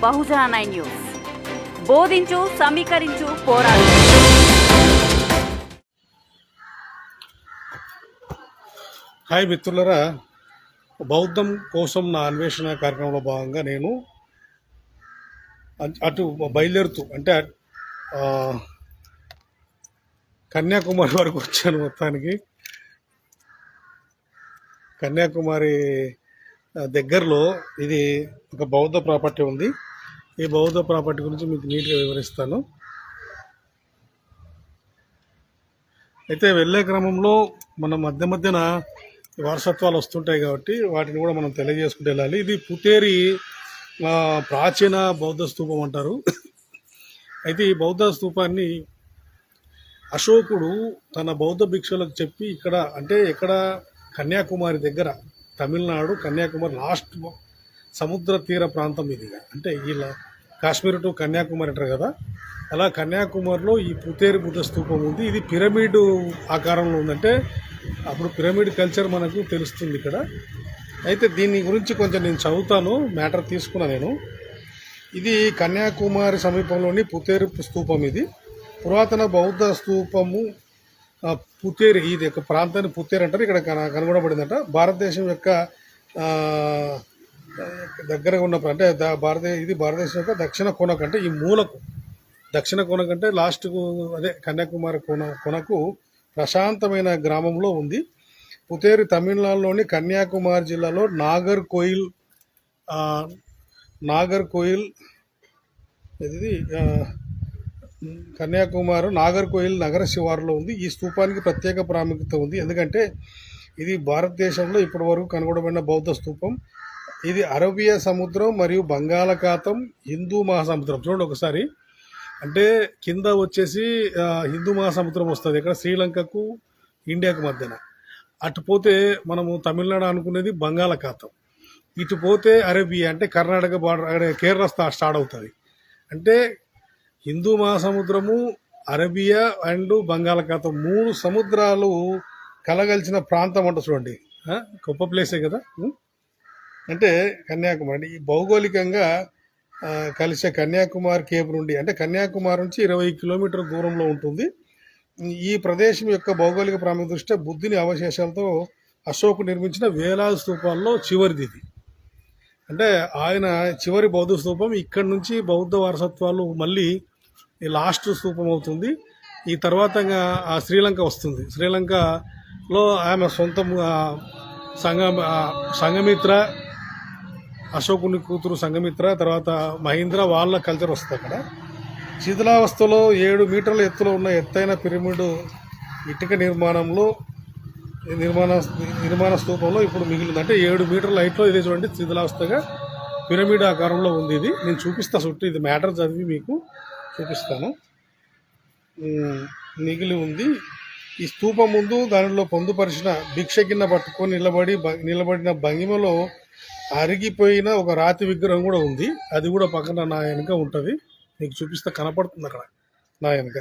బహుజన 9 news. బోధించు, సమీకరించు, పోరాడు. Hi మిత్రులరా, బౌద్ధం కోసం నా అన్వేషణ కార్యక్రమంలో భాగంగా నేను అటు బయలుదేరుతూ అంటే కన్యాకుమారి వరకు వచ్చాను. మొత్తానికి కన్యాకుమారి దగ్గరలో ఇది ఒక బౌద్ధ ప్రాపర్టీ ఉంది. ఈ బౌద్ధ ప్రాపర్టీ గురించి మీకు నీట్గా వివరిస్తాను. అయితే వెళ్ళే క్రమంలో మన మధ్యన వారసత్వాలు వస్తుంటాయి కాబట్టి వాటిని కూడా మనం తెలియజేసుకుంటూ వెళ్ళాలి. ఇది పుతేరి ప్రాచీన బౌద్ధ స్తూపం అంటారు. అయితే ఈ బౌద్ధ స్తూపాన్ని అశోకుడు తన బౌద్ధ భిక్షులకు చెప్పి ఇక్కడ కన్యాకుమారి దగ్గర, తమిళనాడు కన్యాకుమారి లాస్ట్ సముద్ర తీర ప్రాంతం ఇది. అంటే ఇలా కాశ్మీర్ టు కన్యాకుమారి అంటారు కదా, అలా కన్యాకుమారిలో ఈ పుతేరి బుద్ధ స్తూపం ఉంది. ఇది పిరమిడ్ ఆకారంలో ఉందంటే అప్పుడు పిరమిడ్ కల్చర్ మనకు తెలుస్తుంది ఇక్కడ. అయితే దీని గురించి కొంచెం నేను చదువుతాను, మ్యాటర్ తీసుకున్నా నేను. ఇది కన్యాకుమారి సమీపంలోని పుతేరి స్తూపం. ఇది పురాతన బౌద్ధ స్తూపము. పుతేరి, ఇది ఒక ప్రాంతాన్ని పుతేరి అంటారు. ఇక్కడ కనుగొనబడిందట. భారతదేశం యొక్క దగ్గరగా ఉన్న అంటే ఇది భారతదేశం యొక్క దక్షిణ కోనకు, అంటే ఈ మూలకు దక్షిణ కోనకు అంటే లాస్ట్కు అదే కన్యాకుమారి కొనకు ప్రశాంతమైన గ్రామంలో ఉంది. పుతేరి తమిళనాడులోని కన్యాకుమారి జిల్లాలో నాగర్కోయిల్ ఇది కన్యాకుమారి నాగర్కోయిల్ నగర శివారులో ఉంది. ఈ స్తూపానికి ప్రత్యేక ప్రాముఖ్యత ఉంది, ఎందుకంటే ఇది భారతదేశంలో ఇప్పటి వరకు కనుగొనబడిన బౌద్ధ స్తూపం. ఇది అరేబియా సముద్రం మరియు బంగాళాఖాతం, హిందూ మహాసముద్రం. చూడండి ఒకసారి, అంటే కింద వచ్చేసి హిందూ మహాసముద్రం వస్తుంది ఇక్కడ శ్రీలంకకు ఇండియాకు మధ్యన. అటు పోతే మనము తమిళనాడు అనుకునేది బంగాళాఖాతం, ఇటు పోతే అరేబియా అంటే కర్ణాటక బార్డర్, కేరళ స్టార్ట్ అవుతుంది. అంటే హిందూ మహాసముద్రము, అరేబియా అండ్ బంగాళాఖాతం, 3 సముద్రాలు కలగలిసిన ప్రాంతం అంట. చూడండి, గొప్ప ప్లేసే కదా. అంటే కన్యాకుమారి ఈ భౌగోళికంగా కలిసే కన్యాకుమారి కేప్ నుండి, అంటే కన్యాకుమారి నుంచి 20 కిలోమీటర్ల దూరంలో ఉంటుంది. ఈ ప్రదేశం యొక్క భౌగోళిక ప్రాముఖ్యత దృష్ట్యా బుద్ధుని అవశేషాలతో అశోకు నిర్మించిన వేలాది స్తూపాల్లో చివరిది ఇది. అంటే ఆయన చివరి బౌద్ధ స్తూపం. ఇక్కడి నుంచి బౌద్ధ వారసత్వాలు మళ్ళీ లాస్ట్ స్తూపం అవుతుంది. ఈ తర్వాత శ్రీలంక వస్తుంది. శ్రీలంకలో ఆమె సొంత సంఘమిత్ర, అశోకుని కూతురు సంఘమిత్ర, తర్వాత మహీంద్ర, వాళ్ళ కల్చర్ వస్తుంది అక్కడ. శిథిలావస్థలో 7 మీటర్ల ఎత్తులో ఉన్న ఎత్తైన పిరమిడ్ ఇటుక నిర్మాణ స్తూపంలో ఇప్పుడు మిగిలింది. అంటే 7 మీటర్ల హైట్లో ఇదే చూడండి, శిథిలావస్థగా పిరమిడ్ ఆకారంలో ఉంది. ఇది నేను చూపిస్తా చుట్టూ, ఇది మ్యాటర్ చదివి మీకు చూపిస్తాను. మిగిలి ఉంది. ఈ స్తూపం ముందు దానిలో పొందుపరిచిన భిక్ష గిన్నె పట్టుకొని నిలబడిన భంగిమలో అరిగిపోయిన ఒక రాతి విగ్రహం కూడా ఉంది. అది కూడా పక్కన నా వెనుక ఉంటుంది, మీకు చూపిస్తే కనపడుతుంది అక్కడ నా వెనుక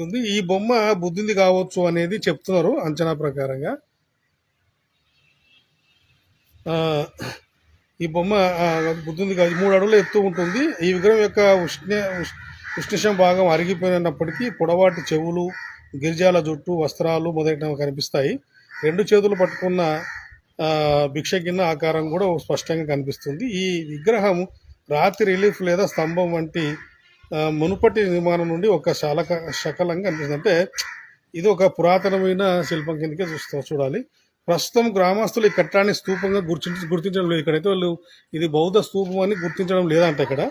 ఉంది. ఈ బొమ్మ బుద్ధుంది కావచ్చు అనేది చెప్తున్నారు అంచనా ప్రకారంగా. ఈ బొమ్మ బుద్ధుంది కాదు, 3 అడుగుల ఎత్తు ఉంటుంది. ఈ విగ్రహం యొక్క ఉష్ణిషం భాగం అరిగిపోయినప్పటికీ పొడవాటి చెవులు, గిరిజాల జుట్టు, వస్త్రాలు మొదలైనవి కనిపిస్తాయి. 2 చేతులు పట్టుకున్న భిక్ష గిన్నె ఆకారం కూడా స్పష్టంగా కనిపిస్తుంది. ఈ విగ్రహం రాతి రిలీఫ్ లేదా స్తంభం వంటి మునుపటి నిర్మాణం నుండి ఒక శకలంగా కనిపిస్తుంది. అంటే ఇది ఒక పురాతనమైన శిల్పం కిందకే చూడాలి. ప్రస్తుతం గ్రామస్తులు ఈ కట్టడాన్ని స్తూపంగా గుర్తించడం లేదు. ఇక్కడైతే వాళ్ళు ఇది బౌద్ధ స్తూపం అని గుర్తించడం లేదంట. ఇక్కడ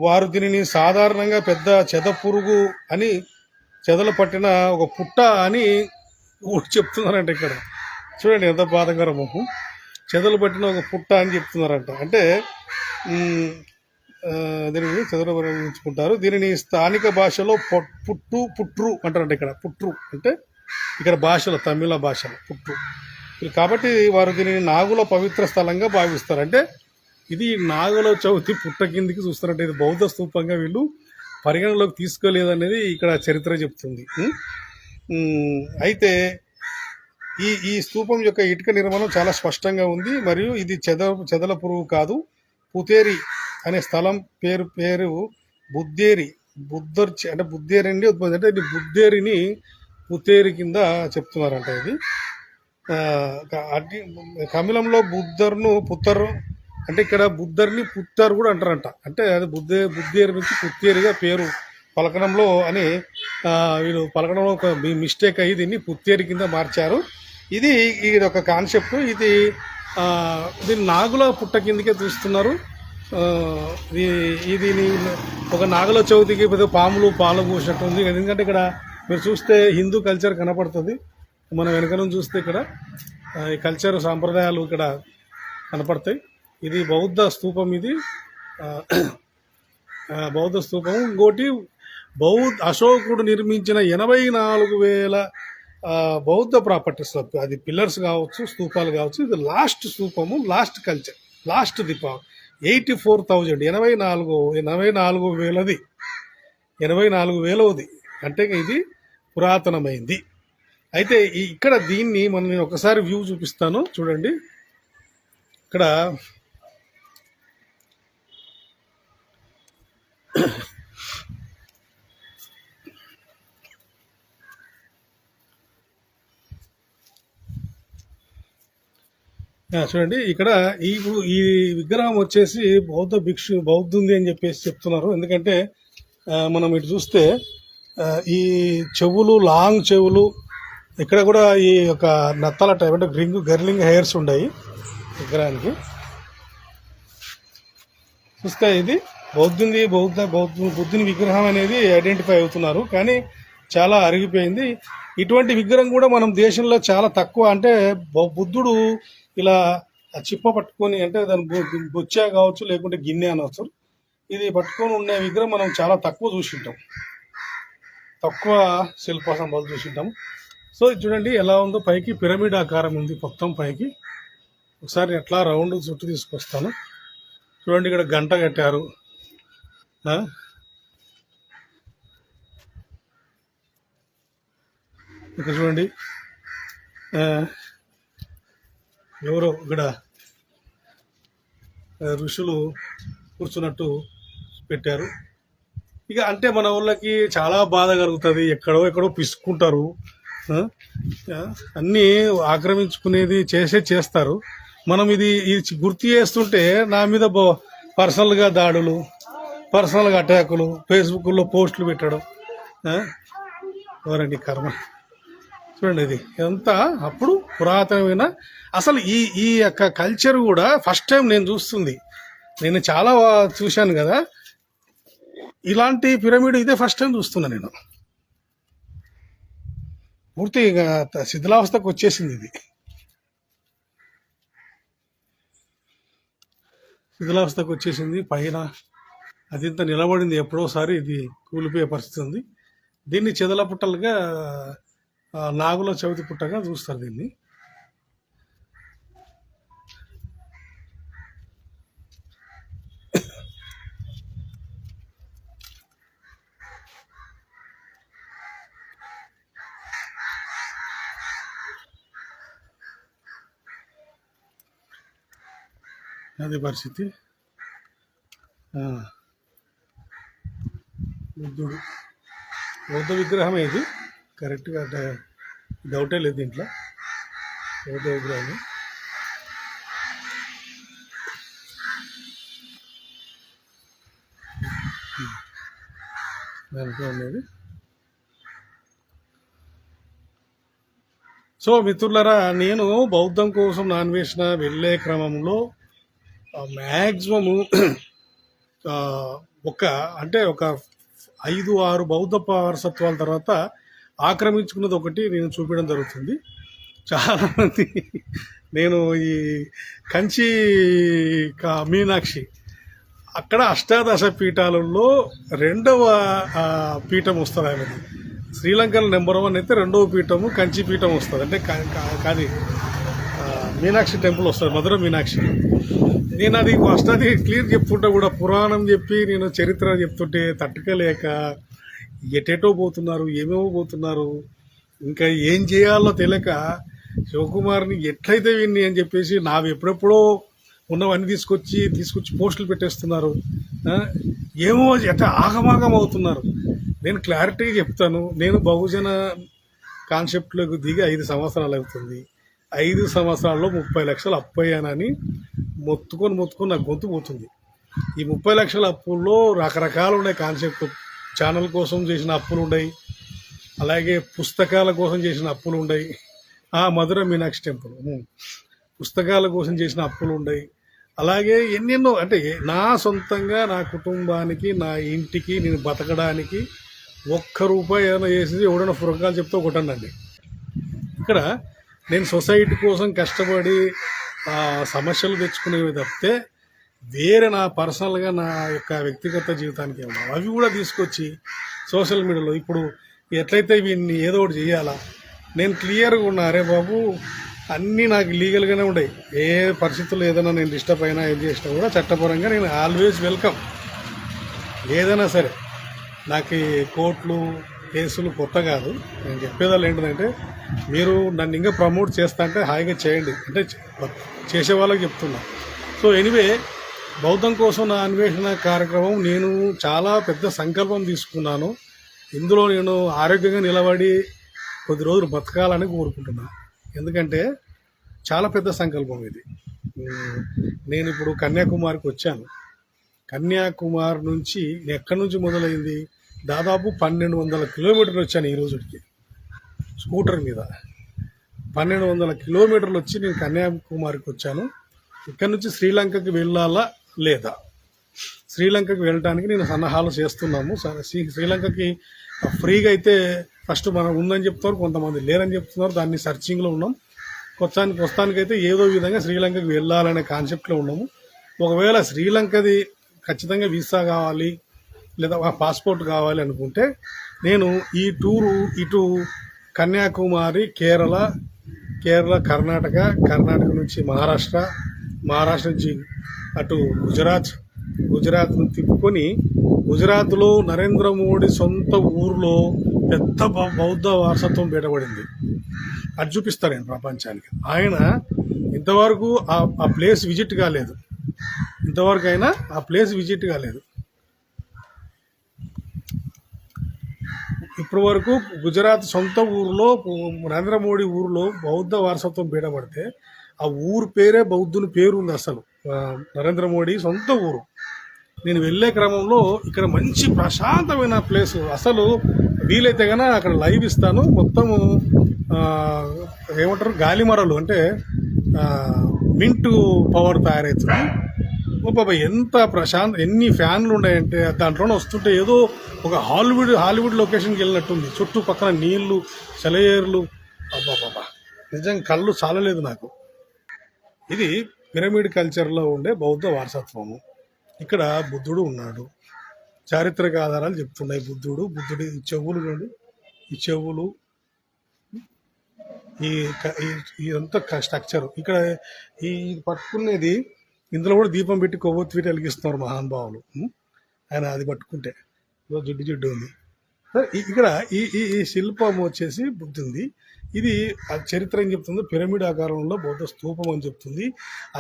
వారు దీనిని సాధారణంగా పెద్ద చెదపురుగు అని, చెదలు పట్టిన ఒక పుట్ట అని చెప్తున్నారంట. ఇక్కడ చూడండి ఎంత బాధకరము, చెదలు పట్టిన ఒక పుట్ట అని చెప్తున్నారంట. అంటే దీనిని చెదలుకుంటారు. దీనిని స్థానిక భాషలో పుట్రు అంటారంట. ఇక్కడ పుట్రు అంటే ఇక్కడ భాషలో, తమిళ భాషలో పుట్రు. కాబట్టి వారు దీనిని నాగుల పవిత్ర స్థలంగా భావిస్తారు. అంటే ఇది నాగుల చవితి పుట్ట కిందికి చూస్తారంటే ఇది బౌద్ధ స్తూపంగా వీళ్ళు పరిగణలోకి తీసుకోలేదనేది ఇక్కడ చరిత్ర చెప్తుంది. అయితే ఈ స్తూపం యొక్క ఇటుక నిర్మాణం చాలా స్పష్టంగా ఉంది. మరియు ఇది చెదల పురుగు కాదు, పుతేరి అనే స్థలం పేరు బుద్దేరి. అంటే బుద్దేరి అండి ఉద్భవం. అంటే ఇది బుద్దేరిని పుతేరి కింద చెప్తున్నారంట. ఇది తమిళంలో బుద్ధర్ను పుత్తర్ అంటే ఇక్కడ బుద్ధర్ని పుత్తర్ కూడా అంటారంట. అంటే అది బుద్దేరి నుంచి పుత్తేరిగా పేరు పలకడంలో అని వీళ్ళు పలకడంలో ఒక మిస్టేక్ అయ్యి దీన్ని పుత్తేరి కింద మార్చారు. ఇది ఒక కాన్సెప్ట్. దీన్ని నాగుల పుట్ట కిందకే చూస్తున్నారు. ఇది ఒక నాగుల చవితికి పెద్ద పాములు పాలు పోసినట్టు ఉంది. ఎందుకంటే ఇక్కడ మీరు చూస్తే హిందూ కల్చర్ కనపడుతుంది. మనం వెనక నుంచి చూస్తే ఇక్కడ ఈ కల్చర్ సాంప్రదాయాలు ఇక్కడ కనపడతాయి. ఇది బౌద్ధ స్తూపం. ఇది బౌద్ధ స్తూపం. ఇంకోటి అశోకుడు నిర్మించిన 84,000 బౌద్ధ ప్రాపర్టీస్. అది పిల్లర్స్ కావచ్చు, స్తూపాలు కావచ్చు. ఇది లాస్ట్ స్తూపము, లాస్ట్ కల్చర్, లాస్ట్ దీపావళి 84,000 84,000ది 84,000ది అంటే ఇది పురాతనమైంది. అయితే ఇక్కడ దీన్ని నేను ఒకసారి వ్యూ చూపిస్తాను చూడండి. ఇక్కడ చూడండి. ఇక్కడ ఈ విగ్రహం వచ్చేసి బౌద్ధుంది అని చెప్పేసి చెప్తున్నారు. ఎందుకంటే మనం ఇటు చూస్తే ఈ చెవులు, లాంగ్ చెవులు, ఇక్కడ కూడా ఈ యొక్క నత్తల టైప్ అంటే గర్లింగ్ హెయిర్స్ ఉన్నాయి విగ్రహానికి. చూస్తే ఇది బుద్ధుని విగ్రహం అనేది ఐడెంటిఫై అవుతున్నారు. కానీ చాలా అరిగిపోయింది. ఇటువంటి విగ్రహం కూడా మనం దేశంలో చాలా తక్కువ. అంటే బుద్ధుడు ఇలా చిప్ప పట్టుకొని, అంటే దాని బొచ్చ కావచ్చు, లేకుంటే గిన్నె అనవచ్చు, ఇది పట్టుకొని ఉండే విగ్రహం మనం చాలా తక్కువ చూసింటాం. తక్కువ శిల్ప సంపద చూసింటాం. సో చూడండి ఎలా ఉందో. పైకి పిరమిడ్ ఆకారం ఉంది మొత్తం పైకి. ఒకసారి ఎట్లా రౌండ్ చుట్టూ తీసుకొస్తాను చూడండి. ఇక్కడ గంట కట్టారు. ఇక్కడ చూడండి ఎవరో ఇక్కడ ఋషులు కూర్చున్నట్టు పెట్టారు. ఇక అంటే మన ఊళ్ళకి చాలా బాధ కలుగుతుంది. ఎక్కడో పిసుకుంటారు, అన్నీ ఆక్రమించుకునేది చేస్తారు. మనం ఇది గుర్తు చేస్తుంటే నా మీద పర్సనల్గా దాడులు, పర్సనల్గా అటాకులు, ఫేస్బుక్లో పోస్టులు పెట్టడం. ఎవరండి కర్మ. చూడండి ఇది ఎంత అప్పుడు పురాతనమైన అసలు ఈ యొక్క కల్చర్ కూడా ఫస్ట్ టైం నేను చూస్తుంది. నేను చాలా చూశాను కదా, ఇలాంటి పిరమిడ్ ఇదే ఫస్ట్ టైం చూస్తున్నా నేను. పూర్తిగా శిథిలావస్థకు వచ్చేసింది. ఇది శిథిలావస్థకు వచ్చేసింది. పైన అదింత నిలబడింది. ఎప్పుడోసారి ఇది కూలిపోయే పరిస్థితి ఉంది. దీన్ని చెదల పుట్టలుగా, నాగుల చవితి పుట్టగా చూస్తారు దీన్ని. అది పరిస్థితి. బౌద్ధ విగ్రహమే ఇది. కరెక్ట్గా డౌటే లేదు దీంట్లో. బౌద్ధ విగ్రహమే. దాంట్లో ఉండేది. సో మిత్రులరా, నేను బౌద్ధం కోసం నాన్వేషణ వెళ్ళే క్రమంలో మ్యాక్సిమము ఒక 5-6 బౌద్ధ వారసత్వాల తర్వాత ఆక్రమించుకున్నది ఒకటి నేను చూపించడం జరుగుతుంది. చాలామంది నేను ఈ కంచి మీనాక్షి అక్కడ అష్టాదశ పీఠాలలో 2వ పీఠం వస్తుంది. ఆమెది శ్రీలంకలో నెంబర్ 1 అయితే 2వ పీఠము కంచి పీఠం వస్తుంది. అంటే కాది మీనాక్షి టెంపుల్ వస్తుంది, మధుర మీనాక్షి. నేను అది ఫస్ట్ అది క్లియర్ చెప్పుకుంటా కూడా, పురాణం చెప్పి నేను చరిత్ర చెప్తుంటే తట్టుకోలేక ఎటేటో పోతున్నారు, ఏమేమో పోతున్నారు, ఇంకా ఏం చేయాలో తెలియక శివకుమార్ని ఎట్లయితే విన్ని అని చెప్పేసి నావి ఎప్పుడెప్పుడో ఉన్నవన్నీ తీసుకొచ్చి పోస్టులు పెట్టేస్తున్నారు. ఆ, ఏమో ఎట్లా ఆగమాగం అవుతున్నారు. నేను క్లారిటీగా చెప్తాను. నేను బహుజన కాన్సెప్ట్లోకి దిగి 5 సంవత్సరాలు అవుతుంది. 5 సంవత్సరాల్లో 30 లక్షలు అప్పు అయ్యానని మొత్తుకొని నాకు గొంతు పోతుంది. ఈ 30 లక్షల అప్పుల్లో రకరకాలు ఉన్నాయి కాన్సెప్ట్. ఛానల్ కోసం చేసిన అప్పులు ఉన్నాయి, అలాగే పుస్తకాల కోసం చేసిన అప్పులు ఉన్నాయి. మధుర మీనాక్షి టెంపుల్ పుస్తకాల కోసం చేసిన అప్పులు ఉన్నాయి. అలాగే ఎన్నెన్నో, అంటే నా సొంతంగా నా కుటుంబానికి, నా ఇంటికి, నేను బతకడానికి ₹1 ఏమైనా చేసింది ఎవడైనా పురకాలు చెప్తే ఒకటండి. ఇక్కడ నేను సొసైటీ కోసం కష్టపడి సమస్యలు తెచ్చుకునేవి తప్పితే వేరే నా పర్సనల్గా నా యొక్క వ్యక్తిగత జీవితానికి ఏమన్నా అవి కూడా తీసుకొచ్చి సోషల్ మీడియాలో ఇప్పుడు ఎట్లయితే వీడిని ఏదో ఒకటి చేయాలా, నేను క్లియర్గా ఉన్నా. అరే బాబు, అన్నీ నాకు లీగల్గానే ఉన్నాయి. ఏ పరిస్థితుల్లో ఏదైనా నేను డిస్టర్బ్ అయినా ఏం చేసినా కూడా చట్టపరంగా నేను ఆల్వేస్ వెల్కమ్. ఏదైనా సరే నాకు ఈ కోర్టులు కేసులు కొత్త కాదు. నేను చెప్పేదాళ్ళు ఏంటంటే, మీరు నన్ను ఇంకా ప్రమోట్ చేస్తా అంటే హాయిగా చేయండి, అంటే చేసే వాళ్ళకి చెప్తున్నా. సో ఎనీవే, బౌద్ధం కోసం నా అన్వేషణ కార్యక్రమం నేను చాలా పెద్ద సంకల్పం తీసుకున్నాను. ఇందులో నేను ఆరోగ్యంగా నిలబడి కొద్ది రోజులు బతకాలని కోరుకుంటున్నాను. ఎందుకంటే చాలా పెద్ద సంకల్పం ఇది. నేను ఇప్పుడు కన్యాకుమారికి వచ్చాను. కన్యాకుమారి నుంచి ఎక్కడి నుంచి మొదలైంది, దాదాపు 1200 కిలోమీటర్లు వచ్చాను ఈ రోజుకి స్కూటర్ మీద. 1200 కిలోమీటర్లు వచ్చి నేను కన్యాకుమారికి వచ్చాను. ఇక్కడ నుంచి శ్రీలంకకి వెళ్ళాలా లేదా, శ్రీలంకకి వెళ్ళడానికి నేను సన్నాహాలు చేస్తున్నాము. శ్రీలంకకి ఫ్రీగా అయితే ఫస్ట్ మనం ఉందని చెప్తున్నారు, కొంతమంది లేరని చెప్తున్నారు. దాన్ని సర్చింగ్లో ఉన్నాం. ప్రస్తుతానికైతే ఏదో విధంగా శ్రీలంకకి వెళ్ళాలనే కాన్సెప్ట్లో ఉన్నాము. ఒకవేళ శ్రీలంకది ఖచ్చితంగా వీసా కావాలి లేదా పాస్పోర్ట్ కావాలి అనుకుంటే నేను ఈ టూరు ఇటు కన్యాకుమారి, కేరళ, కర్ణాటక నుంచి మహారాష్ట్ర నుంచి అటు గుజరాత్ తిప్పుకొని, గుజరాత్లో నరేంద్ర మోడీ సొంత ఊరిలో పెద్ద బౌద్ధ వారసత్వం బయటపడింది. అది చూపిస్తాను నేను ప్రపంచానికి. ఆయన ఇంతవరకు ఆ ప్లేస్ విజిట్ కాలేదు. ఇప్పటి వరకు గుజరాత్ సొంత ఊరిలో, నరేంద్ర మోడీ ఊరిలో బౌద్ధ వారసత్వం బయటపడితే ఆ ఊరు పేరే బౌద్ధుని పేరు ఉంది. అసలు నరేంద్ర మోడీ సొంత ఊరు. నేను వెళ్ళే క్రమంలో ఇక్కడ మంచి ప్రశాంతమైన ప్లేస్. అసలు వీలైతే కన్నా అక్కడ లైవ్ ఇస్తాను. మొత్తము ఏమంటారు, గాలిమరలు అంటే మింటు పవర్ తయారవుతుంది. బాబా ఎంత ఎన్ని ఫ్యాన్లు ఉన్నాయంటే దాంట్లోనే వస్తుంటే ఏదో ఒక హాలీవుడ్ లొకేషన్కి వెళ్ళినట్టుంది. చుట్టుపక్కల నీళ్లు, సెలయేర్లు. బాబా నిజంగా కళ్ళు చాలలేదు నాకు. ఇది పిరమిడ్ కల్చర్లో ఉండే బౌద్ధ వారసత్వము. ఇక్కడ బుద్ధుడు ఉన్నాడు. చారిత్రక ఆధారాలు చెప్తున్నాయి. బుద్ధుడి చెవులు చూడండి, ఈ చెవులు, ఇదంతా స్ట్రక్చర్. ఇక్కడ ఈ పట్టుకునేది, ఇందులో కూడా దీపం పెట్టి కొవ్వొత్తి వెలిగిస్తున్నారు మహానుభావులు. ఆయన అది పట్టుకుంటే జిడ్డు ఉంది. ఇక్కడ ఈ శిల్పం వచ్చేసి బుద్ధుంది. ఇది చరిత్ర ఏం చెప్తుంది, పిరమిడ్ ఆకారంలో బౌద్ధ స్తూపం అని చెప్తుంది.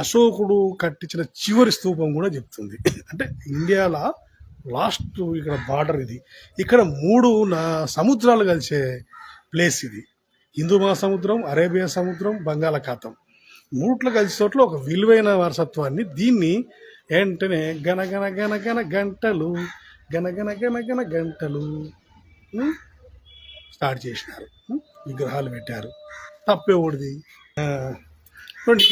అశోకుడు కట్టించిన చివరి స్తూపం కూడా చెప్తుంది. అంటే ఇండియాలో లాస్ట్ ఇక్కడ బార్డర్ ఇది. ఇక్కడ 3 సముద్రాలు కలిసే ప్లేస్ ఇది. హిందూ మహాసముద్రం, అరేబియా సముద్రం, బంగాళాఖాతం, 3 కలిసే చోట్ల ఒక విలువైన వారసత్వాన్ని, దీన్ని ఏంటనే గనగన గంటలు స్టార్ట్ చేసినారు. విగ్రహాలు పెట్టారు. తప్పేవాడిది.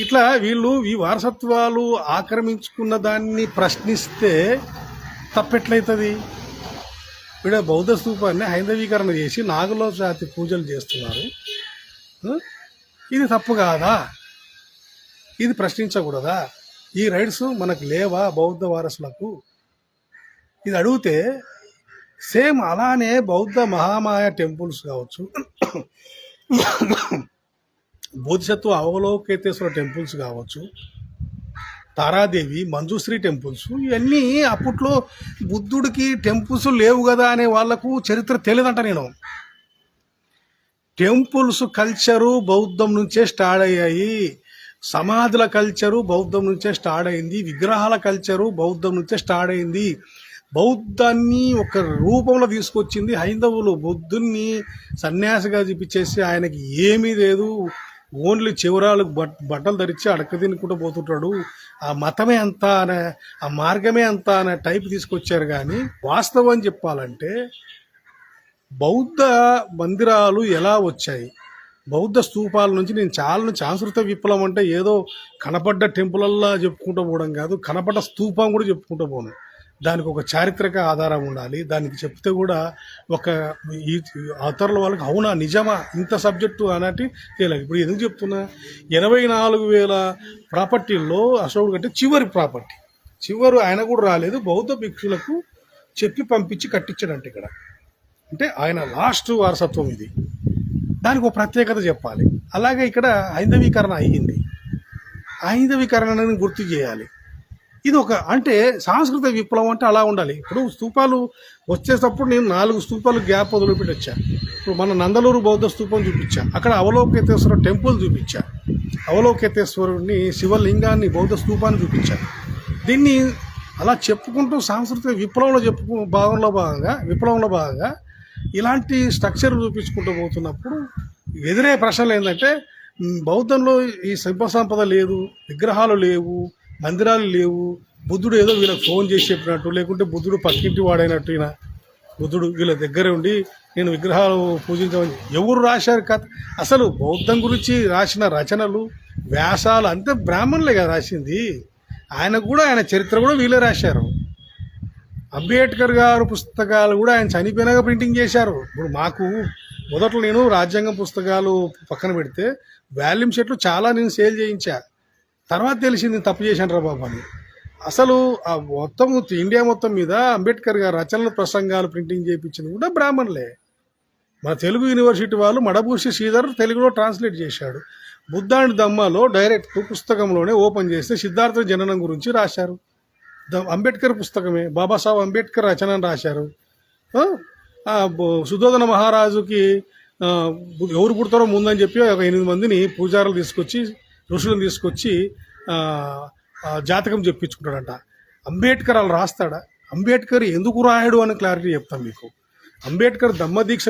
ఇట్లా వీళ్ళు ఈ వారసత్వాలు ఆక్రమించుకున్న దాన్ని ప్రశ్నిస్తే తప్పెట్లయితుంది. ఇక్కడ బౌద్ధ స్తూపాన్ని హైందవీకరణ చేసి నాగుల జాతి పూజలు చేస్తున్నారు. ఇది తప్పు కాదా? ఇది ప్రశ్నించకూడదా? ఈ రైట్స్ మనకు లేవా బౌద్ధ వారసులకు? ఇది అడిగితే సేమ్ అలానే బౌద్ధ మహామాయ టెంపుల్స్ కావచ్చు, బోధిసత్వ అవలోకేతేశ్వర టెంపుల్స్ కావచ్చు, తారాదేవి, మంజుశ్రీ టెంపుల్స్, ఇవన్నీ అప్పట్లో బుద్ధుడికి టెంపుల్స్ లేవు కదా అనే వాళ్లకు చరిత్ర తెలియదంట. నేను టెంపుల్స్ కల్చరు బౌద్ధం నుంచే స్టార్ట్ అయ్యాయి. సమాధుల కల్చరు బౌద్ధం నుంచే స్టార్ట్ అయింది, విగ్రహాల కల్చరు బౌద్ధం నుంచే స్టార్ట్ అయింది. బౌద్ధాన్ని ఒక రూపంలో తీసుకొచ్చింది హైందవులు. బుద్ధుణ్ణి సన్యాసిగా చూపించేసి ఆయనకి ఏమీ లేదు, ఓన్లీ చివరాలు బట్టలు ధరించి అడక తినుకుంటూ పోతుంటాడు, ఆ మతమే అంతా అనే, ఆ మార్గమే అంతా అనే టైప్ తీసుకొచ్చారు. కానీ వాస్తవం చెప్పాలంటే బౌద్ధ మందిరాలు ఎలా వచ్చాయి, బౌద్ధ స్తూపాల నుంచి నేను చాలా సాంస్కృతిక విప్లవం అంటే ఏదో కనపడ్డ టెంపులల్లా చెప్పుకుంటూ పోవడం కాదు, కనపడ్డ స్తూపం కూడా చెప్పుకుంటూ పోను. దానికి ఒక చారిత్రక ఆధారం ఉండాలి. దానికి చెప్తే కూడా ఒక ఈ అవతరుల వాళ్ళకి అవునా నిజమా ఇంత సబ్జెక్టు అన్నట్టు తెలియదు. ఇప్పుడు ఎందుకు చెప్తున్నా, 84,000 ప్రాపర్టీల్లో అశోకుడు కంటే చివరి ప్రాపర్టీ, చివరి ఆయన కూడా రాలేదు, బౌద్ధ భిక్షులకు చెప్పి పంపించి కట్టించాడంటే ఇక్కడ. అంటే ఆయన లాస్ట్ వారసత్వం ఇది, దానికి ఒక ప్రత్యేకత చెప్పాలి. అలాగే ఇక్కడ హైందవీకరణ అయ్యింది, హైందవీకరణని గుర్తు చేయాలి. ఇది ఒక అంటే సాంస్కృతిక విప్లవం అంటే అలా ఉండాలి. ఇప్పుడు స్తూపాలు వచ్చేటప్పుడు నేను 4 స్తూపాలు గ్యాప్ వదిలిపెట్టి వచ్చా. ఇప్పుడు మన నందలూరు బౌద్ధ స్తూపం చూపించా, అక్కడ అవలోకేతేశ్వర టెంపుల్ చూపించా, అవలోకేతేశ్వరుడిని శివలింగాన్ని బౌద్ధ స్తూపాన్ని చూపించా. దీన్ని అలా చెప్పుకుంటూ సాంస్కృతిక విప్లవంలో భాగంగా ఇలాంటి స్ట్రక్చర్ చూపించుకుంటూ పోతున్నప్పుడు ఎదురే ప్రశ్నలు ఏంటంటే, బౌద్ధంలో ఈ శిల్ప సంపద లేదు, విగ్రహాలు లేవు, మందిరాలు లేవు, బుద్ధుడు ఏదో వీళ్ళకి ఫోన్ చేసి చెప్పినట్టు, లేకుంటే బుద్ధుడు పక్కింటి వాడైనట్టు, ఈయన బుద్ధుడు వీళ్ళ దగ్గరే ఉండి నేను విగ్రహాలు పూజించమని ఎవరు రాశారు కథ? అసలు బౌద్ధం గురించి రాసిన రచనలు వ్యాసాలు అంతే బ్రాహ్మణులే కదా రాసింది. ఆయన చరిత్ర కూడా వీళ్ళే రాశారు. అంబేద్కర్ గారు పుస్తకాలు కూడా ఆయన చనిపోయినాక ప్రింటింగ్ చేశారు. ఇప్పుడు మాకు మొదట్లో నేను రాజ్యాంగం పుస్తకాలు పక్కన పెడితే వాల్యూమ్ సెట్లు చాలా నేను సేల్ చేయించా. తర్వాత తెలిసింది తప్పు చేశాను రా బాబు అని. అసలు ఆ మొత్తం ఇండియా మొత్తం మీద అంబేద్కర్ గారు రచనలు ప్రసంగాలు ప్రింటింగ్ చేయించింది కూడా బ్రాహ్మణులే. మన తెలుగు యూనివర్సిటీ వాళ్ళు మడభూషి శ్రీధర్ తెలుగులో ట్రాన్స్లేట్ చేశాడు. బుద్ధాండ్ ధమ్మాలో డైరెక్ట్ పుస్తకంలోనే ఓపెన్ చేస్తే సిద్ధార్థ జననం గురించి రాశారు. అంబేద్కర్ పుస్తకమే, బాబాసాహెబ్ అంబేద్కర్ రచనను రాశారు. సుధోధన మహారాజుకి ఎవరు పుడతారో ముందని చెప్పి ఒక 8 మందిని పూజారులు తీసుకొచ్చి, ఋషులను తీసుకొచ్చి జాతకం చెప్పించుకుంటాడంట. అంబేద్కర్ అలా రాస్తాడా? అంబేద్కర్ ఎందుకు రాయడు అని క్లారిటీ చెప్తాం మీకు. అంబేద్కర్ దమ్మదీక్ష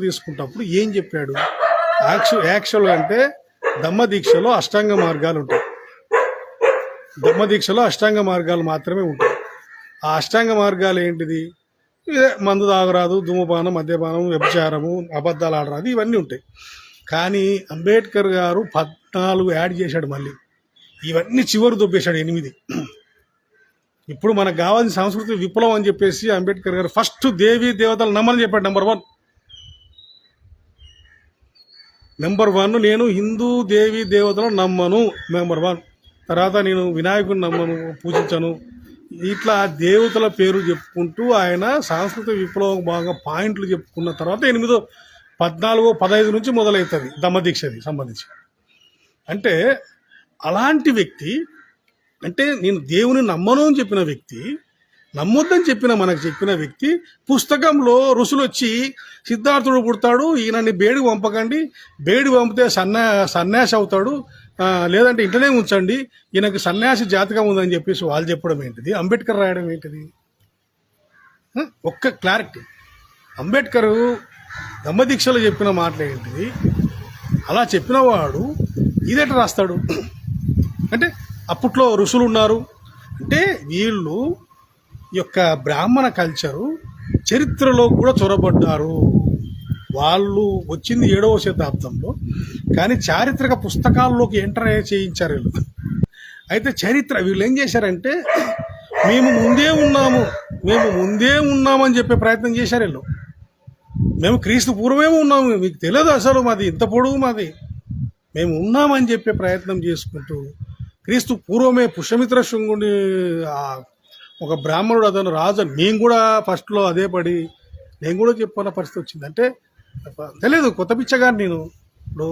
తీసుకుంటప్పుడు ఏం చెప్పాడు? యాక్చువల్గా అంటే దమ్మదీక్షలో అష్టాంగ మార్గాలు ఉంటాయి. దమ్మదీక్షలో అష్టాంగ మార్గాలు మాత్రమే ఉంటాయి. ఆ అష్టాంగ మార్గాలు ఏంటిది? ఇదే మందు తాగరాదు, ధూమపానం, మద్యపానం, వ్యభిచారము, అబద్ధాలు ఆడరాదు, ఇవన్నీ ఉంటాయి. కానీ అంబేద్కర్ గారు 14 యాడ్ చేశాడు. మళ్ళీ ఇవన్నీ చివరి దొబ్బేశాడు 8. ఇప్పుడు మనకు కావాల్సిన సంస్కృతి విప్లవం అని చెప్పేసి అంబేద్కర్ గారు ఫస్ట్ దేవీ దేవతలు నమ్మని చెప్పాడు. నెంబర్ 1 నేను హిందూ దేవీ దేవతలను నమ్మను, నెంబర్ 1. తర్వాత నేను వినాయకుడిని నమ్మను, పూజించను. ఇట్లా దేవతల పేరు చెప్పుకుంటూ ఆయన సాంస్కృతిక విప్లవం బాగా పాయింట్లు చెప్పుకున్న తర్వాత 8, 14, 15 నుంచి మొదలవుతుంది దమ్మదీక్షది సంబంధించి. అంటే అలాంటి వ్యక్తి, అంటే నేను దేవుని నమ్మను అని చెప్పిన వ్యక్తి, నమ్మొద్దని మనకు చెప్పిన వ్యక్తి పుస్తకంలో ఋషులు వచ్చి సిద్ధార్థుడు పుడతాడు, ఈయనని బేడి పంపకండి, బేడి పంపితే సన్యాసి అవుతాడు, లేదంటే ఇంటనే ఉంచండి, ఈయనకు సన్యాసి జాతకం ఉందని చెప్పేసి వాళ్ళు చెప్పడం ఏంటిది? అంబేద్కర్ రాయడం ఏంటిది? ఒక్క క్లారిటీ. అంబేద్కర్ దమ్మదీక్షలో చెప్పిన మాటలు ఏంటిది? అలా చెప్పిన వాడు ఇదేట రాస్తాడు? అంటే అప్పట్లో ఋషులు ఉన్నారు అంటే వీళ్ళు యొక్క బ్రాహ్మణ కల్చరు చరిత్రలో కూడా చొరబడ్డారు. వాళ్ళు వచ్చింది 7వ శతాబ్దంలో, కానీ చారిత్రక పుస్తకాల్లోకి ఎంటర్ చేయించారు వీళ్ళు. అయితే చరిత్ర వీళ్ళు ఏం చేశారంటే మేము ముందే ఉన్నామని చెప్పే ప్రయత్నం చేశారు వీళ్ళు. మేము క్రీస్తు పూర్వమే ఉన్నాము, మీకు తెలియదు అసలు మాది ఇంత పొడవు మాది, మేము ఉన్నామని చెప్పే ప్రయత్నం చేసుకుంటూ క్రీస్తు పూర్వమే పుష్యమిత్ర శృంగుని ఒక బ్రాహ్మణుడు అతను రాజు, నేను కూడా ఫస్ట్లో అదే పడి నేను కూడా చెప్పన్న పరిస్థితి వచ్చింది. అంటే తెలియదు, కొత్త పిచ్చగాని నేను. ఇప్పుడు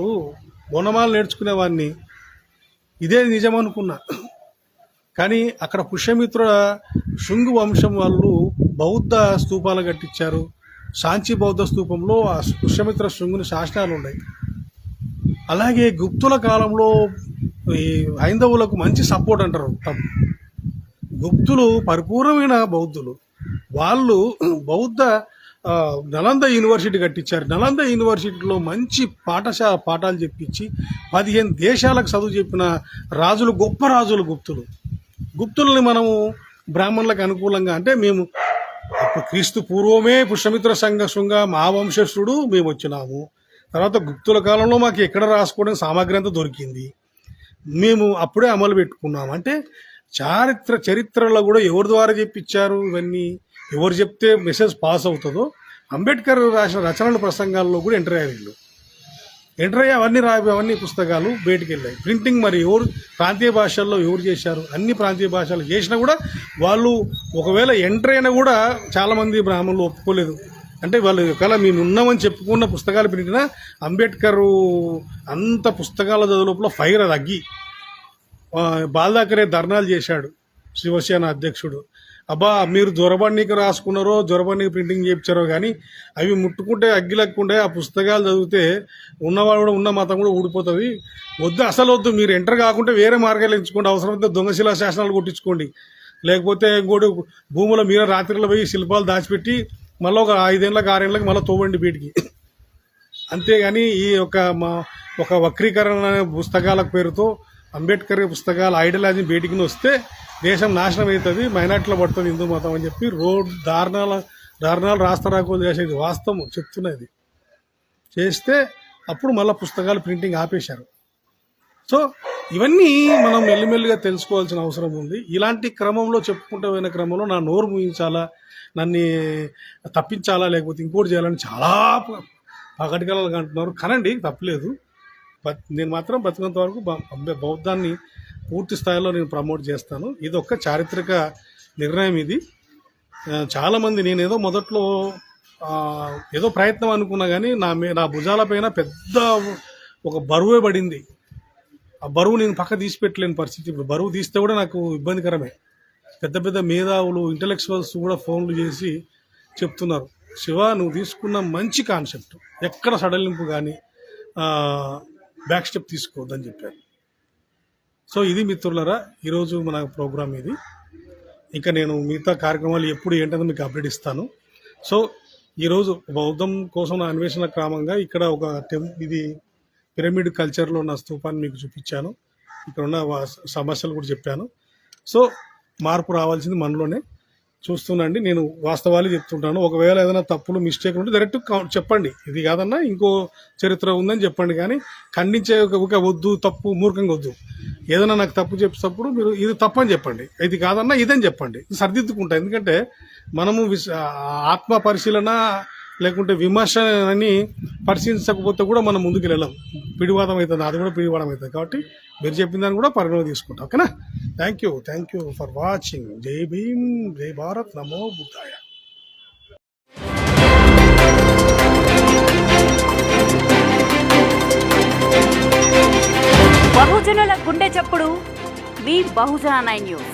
బోనమాలు నేర్చుకునేవాడిని, ఇదే నిజం అనుకున్నా. కానీ అక్కడ పుష్యమిత్ర శృంగు వంశం వాళ్ళు బౌద్ధ స్తూపాలు కట్టించారు. సాంచి బౌద్ధ స్తూపంలో ఆ పుష్యమిత్ర శృంగుని శాసనాలు ఉన్నాయి. అలాగే గుప్తుల కాలంలో ఈ హైందవులకు మంచి సపోర్ట్ అంటారు. గుప్తులు పరిపూర్ణమైన బౌద్ధులు. వాళ్ళు బౌద్ధ నలంద యూనివర్సిటీ కట్టించారు. నలంద యూనివర్సిటీలో మంచి పాఠాలు చెప్పించి 15 దేశాలకు చదువు చెప్పిన రాజులు, గొప్ప రాజులు గుప్తులు. గుప్తుల్ని మనము బ్రాహ్మణులకు అనుకూలంగా అంటే మేము అప్పుడు క్రీస్తు పూర్వమే పుష్యమిత్ర శృంగ మహావంశస్థుడు మేము వచ్చినాము. తర్వాత గుప్తుల కాలంలో మాకు ఎక్కడ రాసుకోవడానికి సామాగ్రి అంతా దొరికింది, మేము అప్పుడే అమలు పెట్టుకున్నాం. అంటే చరిత్రలో కూడా ఎవరి ద్వారా చెప్పించారు ఇవన్నీ, ఎవరు చెప్తే మెసేజ్ పాస్ అవుతుందో అంబేద్కర్ రాసిన రచనల ప్రసంగాల్లో కూడా ఎంటర్ అయ్యి అవన్నీ పుస్తకాలు బయటికి వెళ్ళాయి. ప్రింటింగ్ మరి ఎవరు ప్రాంతీయ భాషల్లో ఎవరు చేశారు, అన్ని ప్రాంతీయ భాషలు చేసినా కూడా వాళ్ళు ఒకవేళ ఎంటర్ అయినా కూడా చాలామంది బ్రాహ్మణులు ఒప్పుకోలేదు. అంటే వాళ్ళు ఒకవేళ మేము ఉన్నామని చెప్పుకున్న పుస్తకాలు ప్రింటినా అంబేద్కర్ అంత పుస్తకాల చదువులోపల ఫైర్ తగ్గి బాల్దాకరే ధర్నాలు చేశాడు శివసేన అధ్యక్షుడు. అబ్బా మీరు జ్వరబండికి రాసుకున్నారో జ్వరబండికి ప్రింటింగ్ చేయించారో కానీ అవి ముట్టుకుంటే అగ్గిలక్కుంటే ఆ పుస్తకాలు చదివితే ఉన్నవాడు కూడా ఉన్న మతం కూడా ఊడిపోతుంది. అసలు వద్దు, మీరు ఎంటర్ కాకుంటే వేరే మార్గాలు ఎంచుకోండి, అవసరమైతే దొంగశిలా శాసనాలు కొట్టించుకోండి, లేకపోతే ఇంకోటి భూముల మీద రాత్రిలో పోయి శిల్పాలు దాచిపెట్టి మళ్ళీ ఒక 5 ఏళ్ళకి 6 ఏళ్ళకి మళ్ళీ తోవండి బయటికి. అంతేగాని ఈ ఒక వక్రీకరణ అనే పుస్తకాల పేరుతో అంబేద్కర్ పుస్తకాల ఐడియాలజీ బయటికి వస్తే దేశం నాశనం అవుతుంది, మైనార్టీలో పడుతుంది హిందూ మతం అని చెప్పి దారుణాలు రాస్తారాకోలు చేసేది వాస్తవం చెప్తున్నది చేస్తే అప్పుడు మళ్ళీ పుస్తకాలు ప్రింటింగ్ ఆపేశారు. సో ఇవన్నీ మనం మెల్లిమెల్లిగా తెలుసుకోవాల్సిన అవసరం ఉంది. ఇలాంటి క్రమంలో చెప్పుకుంటూ పోయిన క్రమంలో నా నోరు ముగించాలా, నన్ను తప్పించాలా, లేకపోతే ఇంకోటి చేయాలని చాలా పగటికలలు అంటున్నారు. కనండి, తప్పలేదు. నేను మాత్రం బతికినంత వరకు బౌద్ధాన్ని పూర్తి స్థాయిలో నేను ప్రమోట్ చేస్తాను. ఇది ఒక చారిత్రక నిర్ణయం. ఇది చాలామంది నేనేదో మొదట్లో ఏదో ప్రయత్నం అనుకున్నా కానీ నా భుజాల పైన పెద్ద ఒక బరువే పడింది. ఆ బరువు నేను పక్క తీసిపెట్టలేని పరిస్థితి. ఇప్పుడు బరువు తీస్తే కూడా నాకు ఇబ్బందికరమే. పెద్ద పెద్ద మేధావులు, ఇంటలెక్చువల్స్ కూడా ఫోన్లు చేసి చెప్తున్నారు, శివ నువ్వు తీసుకున్న మంచి కాన్సెప్ట్, ఎక్కడ సడలింపు కానీ బ్యాక్ స్టెప్ తీసుకోవద్దని చెప్పారు. సో ఇది మిత్రులరా ఈరోజు మన ప్రోగ్రామ్ ఇది. ఇంకా నేను మిగతా కార్యక్రమాలు ఎప్పుడు ఏంటంటే మీకు అప్డేట్ ఇస్తాను. సో ఈరోజు బౌద్ధం కోసం నా అన్వేషణ క్రమంగా ఇక్కడ ఒక ఇది పిరమిడ్ కల్చర్లో ఉన్న స్తూపాన్ని మీకు చూపించాను. ఇక్కడ ఉన్న సమస్యలు కూడా చెప్పాను. సో మార్పు రావాల్సింది మనలోనే. చూస్తున్నాండి, నేను వాస్తవాలు చెప్తుంటాను. ఒకవేళ ఏదైనా తప్పులు మిస్టేక్ ఉంటే డైరెక్ట్ చెప్పండి, ఇది కాదన్నా ఇంకో చరిత్ర ఉందని చెప్పండి. కానీ ఖండించే ఒక వద్దు, తప్పు మూర్ఖంగా వద్దు. ఏదైనా నాకు తప్పు చెప్పేటప్పుడు మీరు ఇది తప్పని చెప్పండి, ఇది కాదన్నా ఇదని చెప్పండి, సరిదిద్దుకుంటా. ఎందుకంటే మనము ఆత్మ పరిశీలన లేకుంటే విమర్శ అని పరిశీలించకపోతే కూడా మనం ముందుకు వెళ్ళాం. పిడివాదం అవుతుంది, అది కూడా పిడివాదం అవుతుంది. కాబట్టి మీరు చెప్పిన దాన్ని కూడా పరిగణన తీసుకుంటాం. ఓకేనా? Thank you for watching. జై భీమ్, జై భారత్, నమో బుద్ధాయ. బహుజనుల గుండె చప్పుడు మీ బహుజన 9 న్యూస్.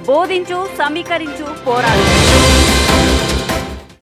బోధించు, సమీకరించు, పోరాడు.